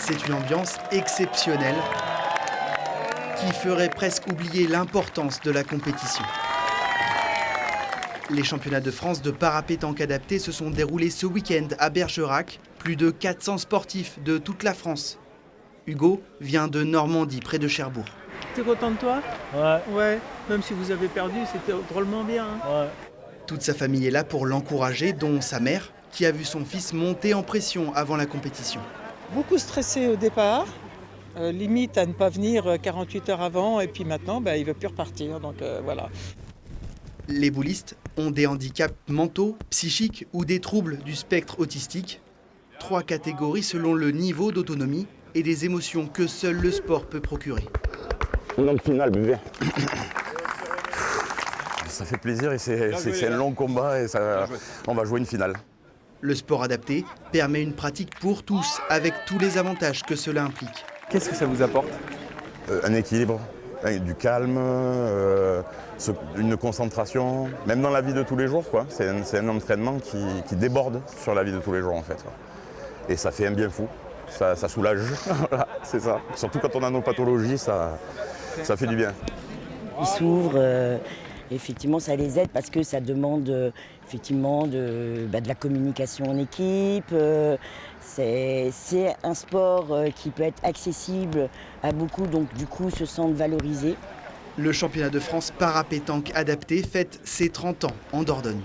C'est une ambiance exceptionnelle qui ferait presque oublier l'importance de la compétition. Les championnats de France de parapétanque adapté se sont déroulés ce week-end à Bergerac. Plus de 400 sportifs de toute la France. Hugo vient de Normandie, près de Cherbourg. T'es content de toi? Ouais. Ouais, même si vous avez perdu, c'était drôlement bien. Hein. Ouais. Toute sa famille est là pour l'encourager, dont sa mère, qui a vu son fils monter en pression avant la compétition. Beaucoup stressé au départ, limite à ne pas venir 48 heures avant, et puis maintenant, il ne veut plus repartir, donc voilà. Les boulistes ont des handicaps mentaux, psychiques ou des troubles du spectre autistique. 3 catégories selon le niveau d'autonomie et des émotions que seul le sport peut procurer. On est en finale, bébé. Ça fait plaisir et c'est un long combat et on va jouer une finale. Le sport adapté permet une pratique pour tous, avec tous les avantages que cela implique. Qu'est-ce que ça vous apporte? Un équilibre, du calme, une concentration, même dans la vie de tous les jours, quoi. C'est un entraînement qui déborde sur la vie de tous les jours en fait. Quoi. Et ça fait un bien fou, ça soulage, voilà, c'est ça. Surtout quand on a nos pathologies, ça fait du bien. Ils s'ouvrent, effectivement ça les aide parce que ça demande effectivement de la communication en équipe. C'est un sport qui peut être accessible à beaucoup, donc du coup se sentent valorisés. Le championnat de France parapétanque adapté fête ses 30 ans en Dordogne.